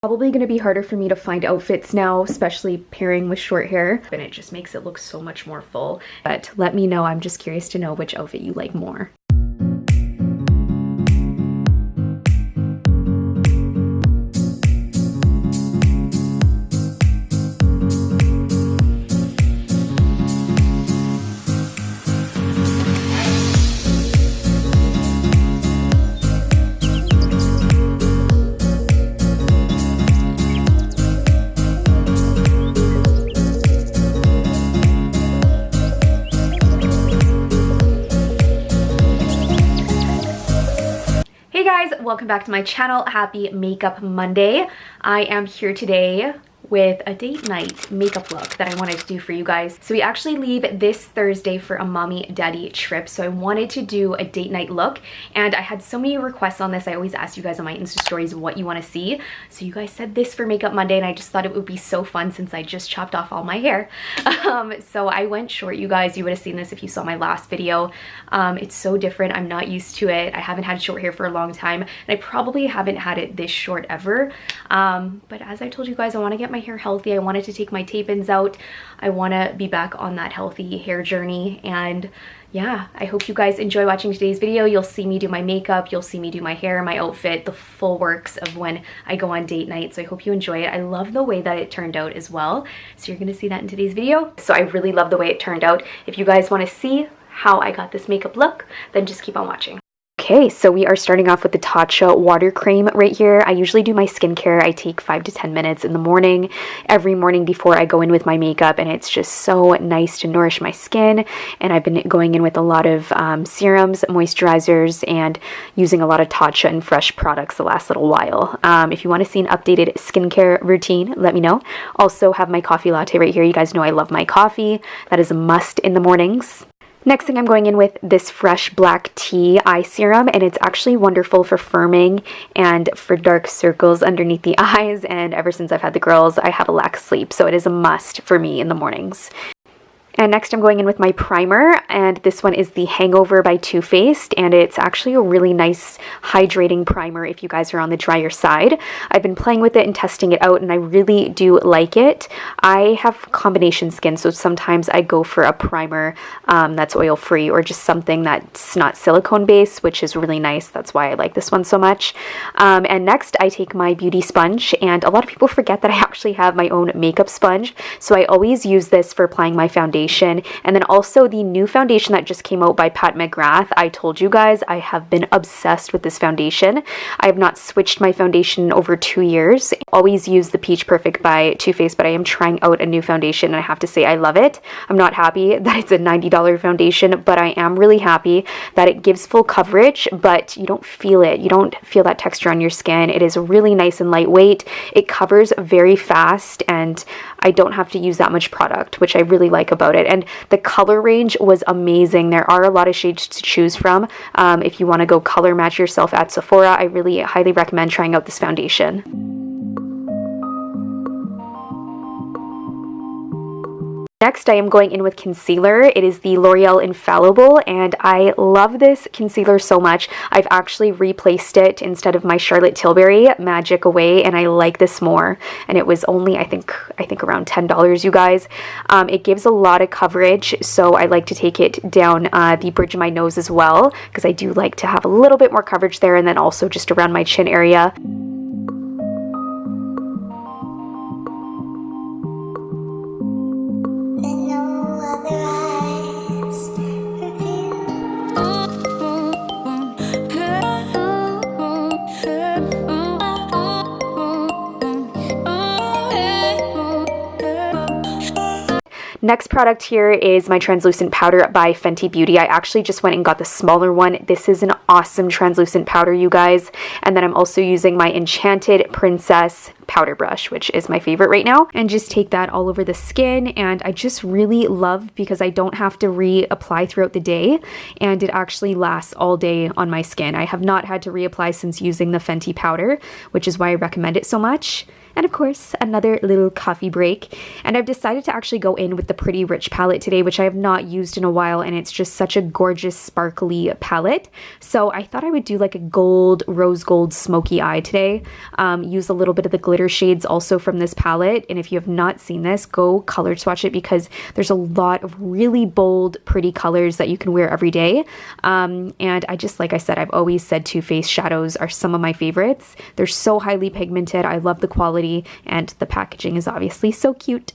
Probably going to be harder for me to find outfits now, especially pairing with short hair, and it just makes it look so much more full. But let me know, I'm just curious to know which outfit you like more. Hey guys, welcome back to my channel. Happy Makeup Monday. I am here today with a date night makeup look that I wanted to do for you guys. So we actually leave this Thursday for a mommy daddy trip, so I wanted to do a date night look, and I had so many requests on this. I always ask you guys on my Insta stories what you want to see, so you guys said this for Makeup Monday, and I just thought it would be so fun since I just chopped off all my hair. So I went short, you guys. You would have seen this if you saw my last video. It's so different. I'm not used to it. I haven't had short hair for a long time, and I probably haven't had it this short ever. But as I told you guys, I want to get my hair healthy. I wanted to take my tape-ins out. I want to be back on that healthy hair journey, and yeah, I hope you guys enjoy watching today's video. You'll see me do my makeup, you'll see me do my hair, my outfit, the full works of when I go on date night. So I hope you enjoy it. I love the way that it turned out as well. So you're gonna see that in today's video. So I really love the way it turned out. If you guys want to see how I got this makeup look, then just keep on watching. Okay, so we are starting off with the Tatcha water cream right here. I usually do my skincare. I take 5 to 10 minutes in the morning, every morning before I go in with my makeup, and it's just so nice to nourish my skin. And I've been going in with a lot of serums, moisturizers, and using a lot of Tatcha and fresh products the last little while. If you want to see an updated skincare routine, let me know. Also have my coffee latte right here. You guys know I love my coffee. That is a must in the mornings. Next thing, I'm going in with this Fresh Black Tea Eye Serum, and it's actually wonderful for firming and for dark circles underneath the eyes, and ever since I've had the girls, I have a lack of sleep, so it is a must for me in the mornings. And next I'm going in with my primer, and this one is the Hangover by Too Faced, and it's actually a really nice hydrating primer if you guys are on the drier side. I've been playing with it and testing it out, and I really do like it. I have combination skin, so sometimes I go for a primer that's oil-free, or just something that's not silicone-based, which is really nice. That's why I like this one so much. And next I take my beauty sponge, and a lot of people forget that I actually have my own makeup sponge, so I always use this for applying my foundation. And then also the new foundation that just came out by Pat McGrath. I told you guys I have been obsessed with this foundation. I have not switched my foundation in over 2 years. I always use the Peach Perfect by Too Faced, but I am trying out a new foundation, and I have to say I love it. I'm not happy that it's a $90 foundation, but I am really happy that it gives full coverage, but you don't feel it. You don't feel that texture on your skin. It is really nice and lightweight. It covers very fast, and I don't have to use that much product, which I really like about it. And the color range was amazing. There are a lot of shades to choose from. If you want to go color match yourself at Sephora, I really highly recommend trying out this foundation. Next, I am going in with concealer. It is the L'Oreal Infallible, and I love this concealer so much. I've actually replaced it instead of my Charlotte Tilbury Magic Away, and I like this more. And it was only, I think around $10, you guys. It gives a lot of coverage, so I like to take it down the bridge of my nose as well, because I do like to have a little bit more coverage there, and then also just around my chin area. Next product here is my translucent powder by Fenty Beauty. I actually just went and got the smaller one. This is an awesome translucent powder, you guys. And then I'm also using my Enchanted Princess powder brush, which is my favorite right now. And just take that all over the skin. And I just really love because I don't have to reapply throughout the day. And it actually lasts all day on my skin. I have not had to reapply since using the Fenty powder, which is why I recommend it so much. And of course, another little coffee break. And I've decided to actually go in with the Pretty Rich palette today, which I have not used in a while, and it's just such a gorgeous, sparkly palette. So I thought I would do like a gold, rose gold, smoky eye today. Use a little bit of the glitter shades also from this palette. And if you have not seen this, go color swatch it because there's a lot of really bold, pretty colors that you can wear every day. And I just, like I said, I've always said Too Faced shadows are some of my favorites. They're so highly pigmented. I love the quality. And the packaging is obviously so cute.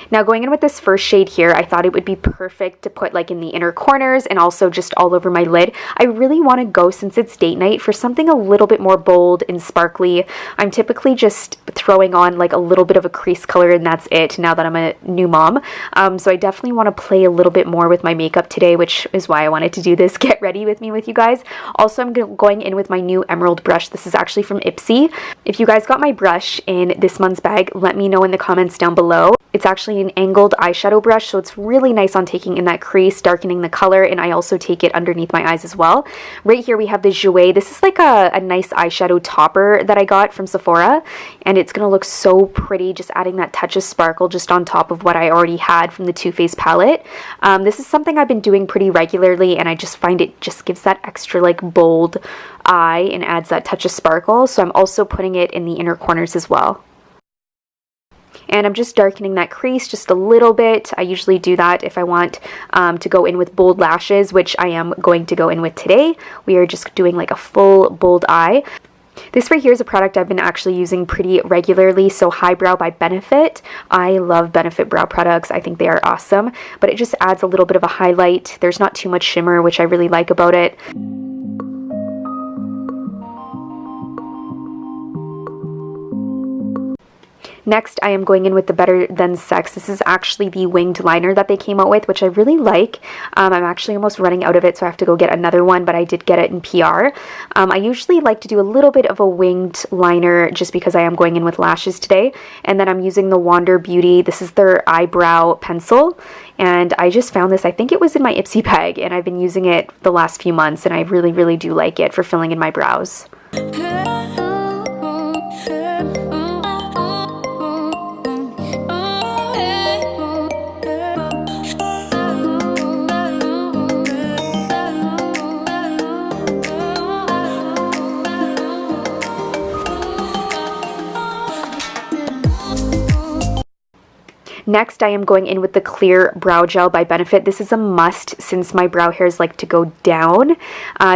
Now going in with this first shade here, I thought it would be perfect to put like in the inner corners and also just all over my lid. I really want to go, since it's date night, for something a little bit more bold and sparkly. I'm typically just throwing on like a little bit of a crease color and that's it now that I'm a new mom. So I definitely want to play a little bit more with my makeup today, which is why I wanted to do this get ready with me with you guys. Also, I'm going in with my new emerald brush. This is actually from Ipsy. If you guys got my brush in this month's bag, let me know in the comments down below. It's actually an angled eyeshadow brush, so it's really nice on taking in that crease, darkening the color, and I also take it underneath my eyes as well. Right here we have the Jouer. This is like a nice eyeshadow topper that I got from Sephora, and it's going to look so pretty, just adding that touch of sparkle just on top of what I already had from the Too Faced palette. This is something I've been doing pretty regularly, and I just find it just gives that extra like bold eye and adds that touch of sparkle, so I'm also putting it in the inner corners as well. And I'm just darkening that crease just a little bit. I usually do that if I want to go in with bold lashes, which I am going to go in with today. We are just doing like a full bold eye. This right here is a product I've been actually using pretty regularly, so Highbrow by Benefit. I love Benefit brow products. I think they are awesome, but it just adds a little bit of a highlight. There's not too much shimmer, which I really like about it. Next, I am going in with the Better Than Sex. This is actually the winged liner that they came out with, which I really like. I'm actually almost running out of it, so I have to go get another one, but I did get it in PR. I usually like to do a little bit of a winged liner just because I am going in with lashes today. And then I'm using the Wander Beauty. This is their eyebrow pencil. And I just found this, I think it was in my Ipsy bag, and I've been using it the last few months, and I really, really do like it for filling in my brows. Next, I am going in with the Clear Brow Gel by Benefit. This is a must since my brow hairs like to go down.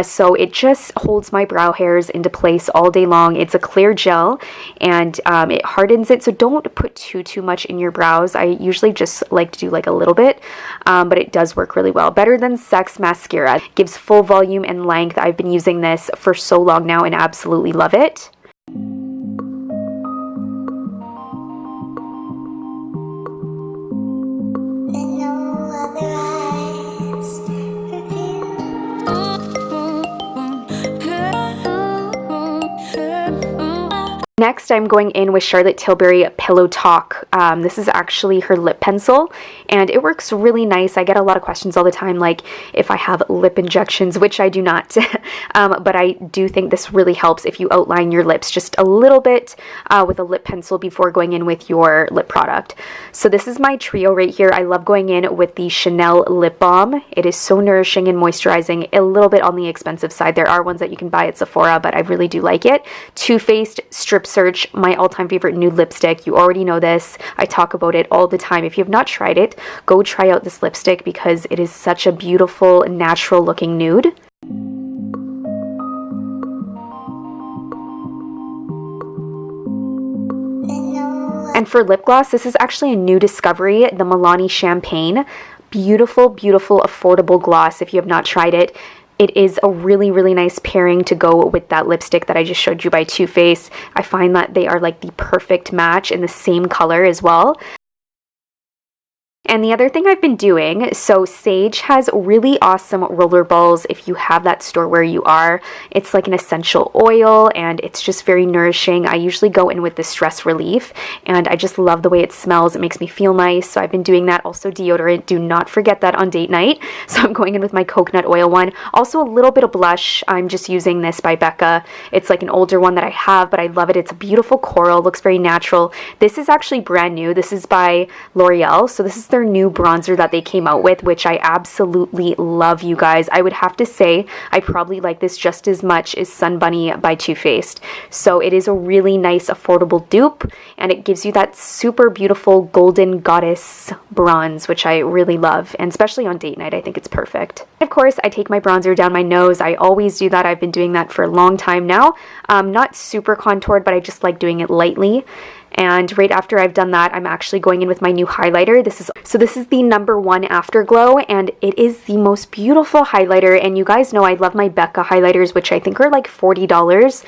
So it just holds my brow hairs into place all day long. It's a clear gel and it hardens it. So don't put too much in your brows. I usually just like to do like a little bit, but it does work really well. Better Than Sex Mascara. Gives full volume and length. I've been using this for so long now and absolutely love it. Next, I'm going in with Charlotte Tilbury Pillow Talk. This is actually her lip pencil, and it works really nice. I get a lot of questions all the time, like if I have lip injections, which I do not, but I do think this really helps if you outline your lips just a little bit with a lip pencil before going in with your lip product. So this is my trio right here. I love going in with the Chanel Lip Balm. It is so nourishing and moisturizing, a little bit on the expensive side. There are ones that you can buy at Sephora, but I really do like it. Too Faced Strip Search, my all-time favorite nude lipstick. You already know this. I talk about it all the time. If you have not tried it, go try out this lipstick because it is such a beautiful, natural looking nude. And for lip gloss, this is actually a new discovery, the Milani Champagne. Beautiful, beautiful, affordable gloss if you have not tried it. It is a really, really nice pairing to go with that lipstick that I just showed you by Too Faced. I find that they are like the perfect match in the same color as well. And the other thing I've been doing, so Sage has really awesome roller balls if you have that store where you are. It's like an essential oil and it's just very nourishing. I usually go in with the stress relief and I just love the way it smells. It makes me feel nice. So I've been doing that. Also deodorant. Do not forget that on date night. So I'm going in with my coconut oil one. Also a little bit of blush. I'm just using this by Becca. It's like an older one that I have, but I love it. It's a beautiful coral. Looks very natural. This is actually brand new. This is by L'Oreal. So this is their new bronzer that they came out with, which I absolutely love, you guys. I would have to say I probably like this just as much as Sun Bunny by Too Faced. So it is a really nice affordable dupe and it gives you that super beautiful golden goddess bronze, which I really love, and especially on date night I think it's perfect. Of course I take my bronzer down my nose. I always do that. I've been doing that for a long time now. Not super contoured, but I just like doing it lightly. And right after I've done that, I'm actually going in with my new highlighter. This is the #1 Afterglow, and it is the most beautiful highlighter. And you guys know I love my Becca highlighters, which I think are like $40.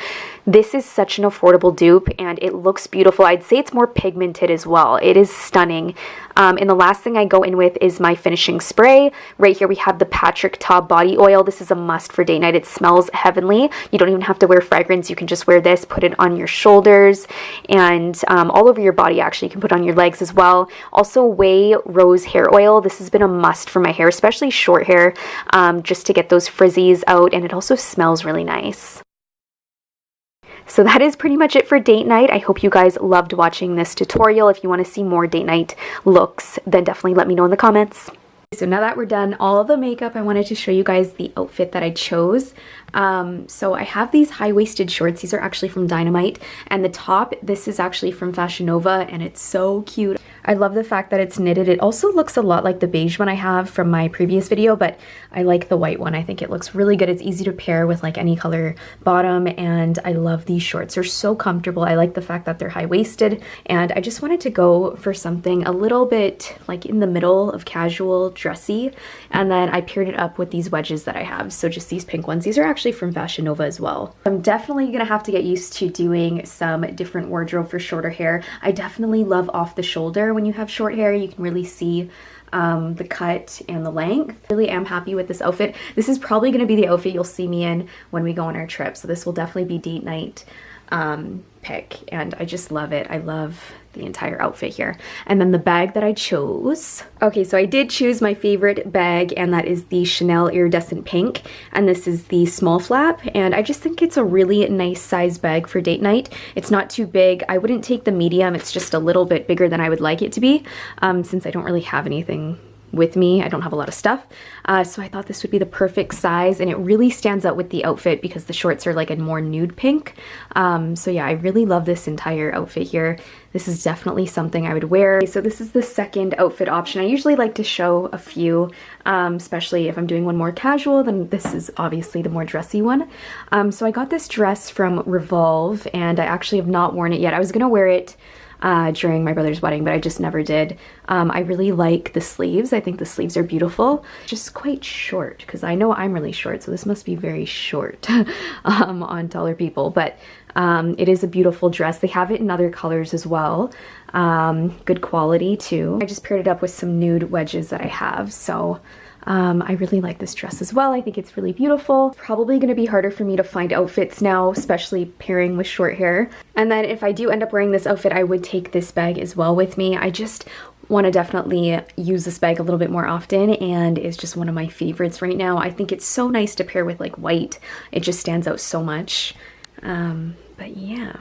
This is such an affordable dupe, and it looks beautiful. I'd say it's more pigmented as well. It is stunning. And the last thing I go in with is my finishing spray. Right here we have the Patrick Ta body oil. This is a must for date night. It smells heavenly. You don't even have to wear fragrance. You can just wear this, put it on your shoulders, and all over your body actually. You can put on your legs as well. Also Way Rose hair oil. This has been a must for my hair, especially short hair, just to get those frizzies out, and it also smells really nice. So that is pretty much it for date night. I hope you guys loved watching this tutorial. If you want to see more date night looks, then definitely let me know in the comments. So now that we're done all of the makeup, I wanted to show you guys the outfit that I chose. So I have these high-waisted shorts. These are actually from Dynamite, and the top, this is actually from Fashion Nova, and it's so cute. I love the fact that it's knitted. It also looks a lot like the beige one I have from my previous video, but I like the white one. I think it looks really good. It's easy to pair with like any color bottom, and I love these shorts. They're so comfortable. I like the fact that they're high-waisted, and I just wanted to go for something a little bit like in the middle of casual, dressy, and then I paired it up with these wedges that I have. So just these pink ones. These are actually from Fashion Nova as well. I'm definitely gonna have to get used to doing some different wardrobe for shorter hair. I definitely love off the shoulder. When you have short hair, you can really see the cut and the length. Really am happy with this outfit. This is probably going to be the outfit you'll see me in when we go on our trip. So this will definitely be date night pick, and I just love it. I love the entire outfit here. And then the bag that I chose. Okay, so I did choose my favorite bag, and that is the Chanel Iridescent Pink, and this is the small flap, and I just think it's a really nice size bag for date night. It's not too big. I wouldn't take the medium. It's just a little bit bigger than I would like it to be, since I don't really have anything with me. I don't have a lot of stuff. So I thought this would be the perfect size, and it really stands out with the outfit because the shorts are like a more nude pink. So yeah, I really love this entire outfit here. This is definitely something I would wear. Okay, so this is the second outfit option. I usually like to show a few, especially if I'm doing one more casual, then this is obviously the more dressy one. So I got this dress from Revolve, and I actually have not worn it yet. I was gonna wear it during my brother's wedding, but I just never did. I really like the sleeves. I think the sleeves are beautiful. Just quite short, because I know I'm really short, so this must be very short on taller people, but it is a beautiful dress. They have it in other colors as well. Good quality too. I just paired it up with some nude wedges that I have, so I really like this dress as well. I think it's really beautiful. Probably going to be harder for me to find outfits now, especially pairing with short hair. And then if I do end up wearing this outfit, I would take this bag as well with me. I just want to definitely use this bag a little bit more often, and it's just one of my favorites right now. I think it's so nice to pair with like white. It just stands out so much. But yeah.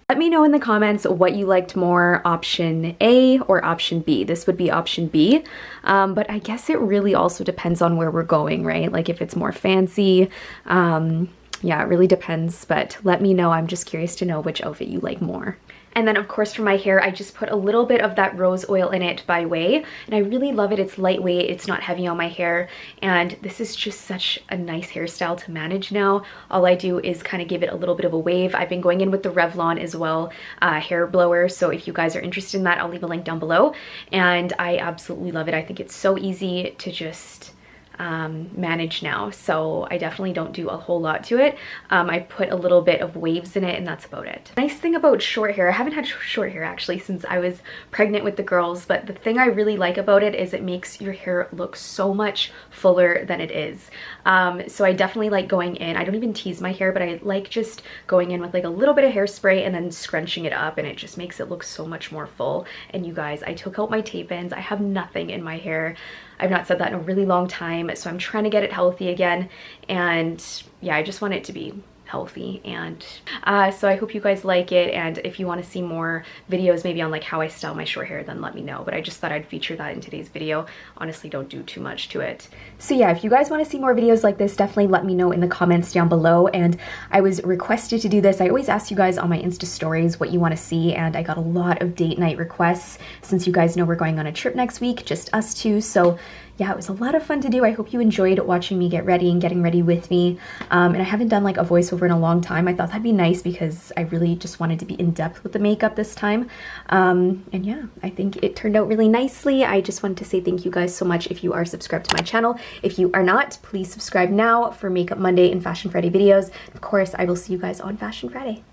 Let me know in the comments what you liked more, option A or option B. This would be option B, but I guess it really also depends on where we're going, right? Like if it's more fancy, yeah, it really depends, but let me know. I'm just curious to know which outfit you like more. And then of course for my hair, I just put a little bit of that rose oil in it by Way, and I really love it. It's lightweight, it's not heavy on my hair, and this is just such a nice hairstyle to manage now. All I do is kind of give it a little bit of a wave. I've been going in with the Revlon as well, hair blower, so if you guys are interested in that, I'll leave a link down below, and I absolutely love it. I think it's so easy to just manage now, so I definitely don't do a whole lot to it. I put a little bit of waves in it and that's about it. Nice thing about short hair, I haven't had short hair actually since I was pregnant with the girls, but the thing I really like about it is it makes your hair look so much fuller than it is. So I definitely like going in, I don't even tease my hair, but I like just going in with like a little bit of hairspray and then scrunching it up, and it just makes it look so much more full. And you guys, I took out my tape-ins. I have nothing in my hair. I've not said that in a really long time, so I'm trying to get it healthy again. And yeah, I just want it to be healthy. And so I hope you guys like it, and if you want to see more videos maybe on like how I style my short hair, then let me know. But I just thought I'd feature that in today's video. Honestly, don't do too much to it. So yeah, if you guys want to see more videos like this, definitely let me know in the comments down below. And I was requested to do this. I always ask you guys on my Insta stories what you want to see, and I got a lot of date night requests since you guys know we're going on a trip next week, just us two. So yeah, it was a lot of fun to do. I hope you enjoyed watching me get ready and getting ready with me. And I haven't done like a voiceover in a long time. I thought that'd be nice because I really just wanted to be in depth with the makeup this time. And yeah, I think it turned out really nicely. I just wanted to say thank you guys so much if you are subscribed to my channel. If you are not, please subscribe now for Makeup Monday and Fashion Friday videos. Of course, I will see you guys on Fashion Friday.